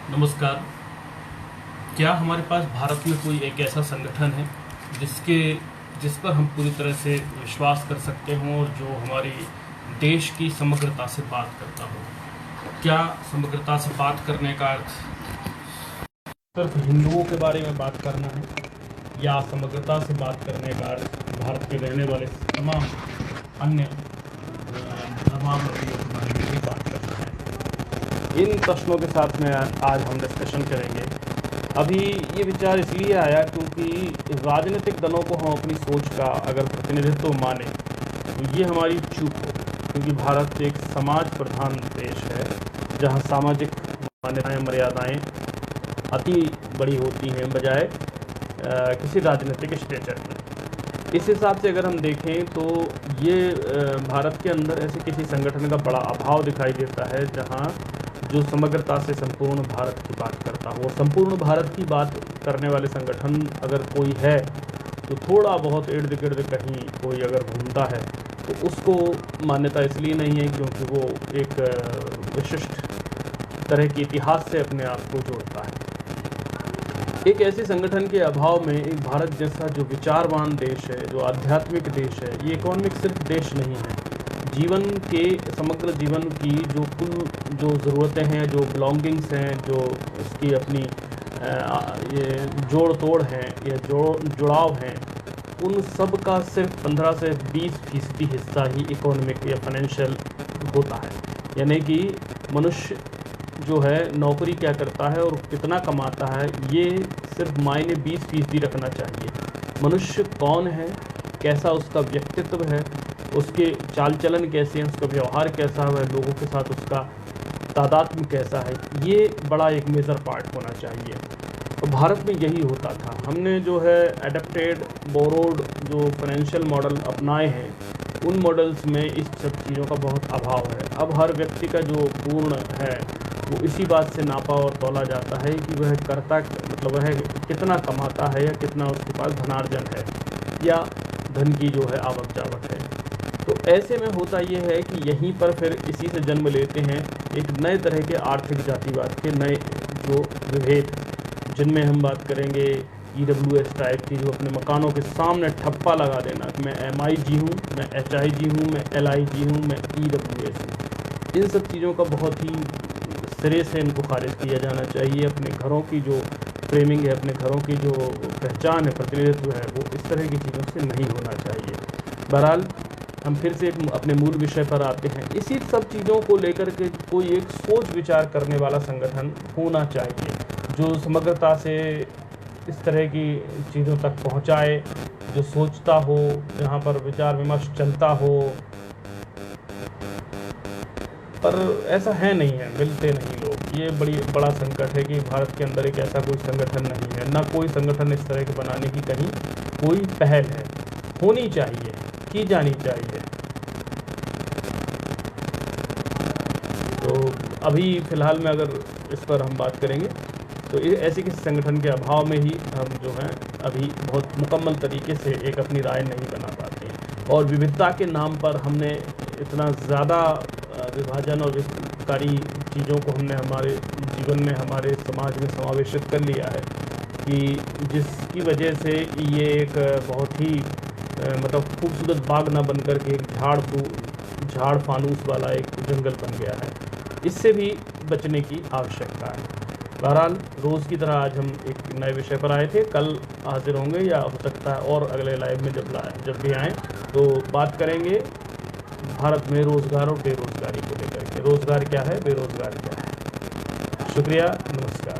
नमस्कार। क्या हमारे पास भारत में कोई एक ऐसा संगठन है जिस पर हम पूरी तरह से विश्वास कर सकते हों और जो हमारी देश की समग्रता से बात करता हो? क्या समग्रता से बात करने का अर्थ सिर्फ हिंदुओं के बारे में बात करना है, या समग्रता से बात करने का अर्थ भारत के रहने वाले तमाम अन्य धर्मावलंबियों के बारे में भी बात करना है? इन प्रश्नों के साथ में आज हम डिस्कशन करेंगे। अभी ये विचार इसलिए आया क्योंकि राजनीतिक दलों को हम अपनी सोच का अगर प्रतिनिधित्व माने तो ये हमारी चूक हो, क्योंकि भारत एक समाज प्रधान देश है जहाँ सामाजिक मान्यताएं मर्यादाएं अति बड़ी होती हैं बजाय किसी राजनीतिक स्टेचर में। इस हिसाब से अगर हम देखें तो ये भारत के अंदर ऐसे किसी संगठन का बड़ा अभाव दिखाई देता है जहाँ जो समग्रता से संपूर्ण भारत की बात करता हो। संपूर्ण भारत की बात करने वाले संगठन अगर कोई है तो थोड़ा बहुत इर्द गिर्द कहीं कोई अगर घूमता है तो उसको मान्यता इसलिए नहीं है क्योंकि वो एक विशिष्ट तरह के इतिहास से अपने आप को जोड़ता है। एक ऐसे संगठन के अभाव में एक भारत जैसा जो विचारवान देश है, जो आध्यात्मिक देश है, ये इकोनॉमिक सिर्फ देश नहीं है, जीवन के समग्र जीवन की जो कुल जो ज़रूरतें हैं, जो बिलोंगिंग्स हैं, जो उसकी अपनी ये जोड़ तोड़ हैं या जुड़ाव हैं, उन सब का सिर्फ 15 से 20% हिस्सा ही इकोनॉमिक या फाइनेंशियल होता है। यानी कि मनुष्य जो है नौकरी क्या करता है और कितना कमाता है, ये सिर्फ मायने 20% रखना चाहिए। मनुष्य कौन है, कैसा उसका व्यक्तित्व है, उसके चाल चलन कैसे हैं, उसका व्यवहार कैसा है, लोगों के साथ उसका तादात्म्य कैसा है, ये बड़ा एक मेजर पार्ट होना चाहिए। तो भारत में यही होता था। हमने जो है एडेप्टेड बोरोड जो फाइनेंशियल मॉडल अपनाए हैं, उन मॉडल्स में इस सब चीज़ों का बहुत अभाव है। अब हर व्यक्ति का जो पूर्ण है वो इसी बात से नापा और तोला जाता है कि वह करता मतलब वह कितना कमाता है या कितना उसके पास धनार्जन है या धन की जो है आवक जावक है। तो ऐसे में होता ये है कि यहीं पर फिर इसी से जन्म लेते हैं एक नए तरह के आर्थिक जातिवाद के नए जो विभेद, जिनमें हम बात करेंगे EWS टाइप की, जो अपने मकानों के सामने ठप्पा लगा देना कि मैं MIG हूँ, मैं HIG हूँ, मैं LIG हूँ, मैं EWS हूँ। इन सब चीज़ों का बहुत ही सिरे से इनको खारिज किया जाना चाहिए। अपने घरों की जो फ्रेमिंग है, अपने घरों की जो पहचान है, प्रतिनिधित्व है, वो इस तरह की चीज़ों से नहीं होना चाहिए। बहरहाल हम फिर से अपने मूल विषय पर आते हैं। इसी सब चीज़ों को लेकर के कोई एक सोच विचार करने वाला संगठन होना चाहिए जो समग्रता से इस तरह की चीज़ों तक पहुंचाए, जो सोचता हो, जहां पर विचार विमर्श चलता हो। पर ऐसा है नहीं है, मिलते नहीं लोग। ये बड़ा संकट है कि भारत के अंदर एक ऐसा कोई संगठन नहीं है, ना कोई संगठन इस तरह के बनाने की कहीं कोई पहल है। होनी चाहिए, की जानी चाहिए। तो अभी फ़िलहाल में अगर इस पर हम बात करेंगे तो ऐसे किसी संगठन के अभाव में ही हम जो हैं अभी बहुत मुकम्मल तरीके से एक अपनी राय नहीं बना पाते, और विविधता के नाम पर हमने इतना ज़्यादा विभाजन और विस्तृतकारी चीज़ों को हमने हमारे जीवन में, हमारे समाज में समावेशित कर लिया है कि जिसकी वजह से ये एक बहुत ही मतलब खूबसूरत बाग ना बनकर के एक झाड़ फानूस वाला एक जंगल बन गया है। इससे भी बचने की आवश्यकता है। बहरहाल रोज़ की तरह आज हम एक नए विषय पर आए थे। कल हाजिर होंगे या हो सकता है और अगले लाइव में जब भी आएँ तो बात करेंगे भारत में रोज़गार और बेरोज़गारी को लेकर के। रोज़गार क्या है, बेरोज़गार क्या है। शुक्रिया, नमस्कार।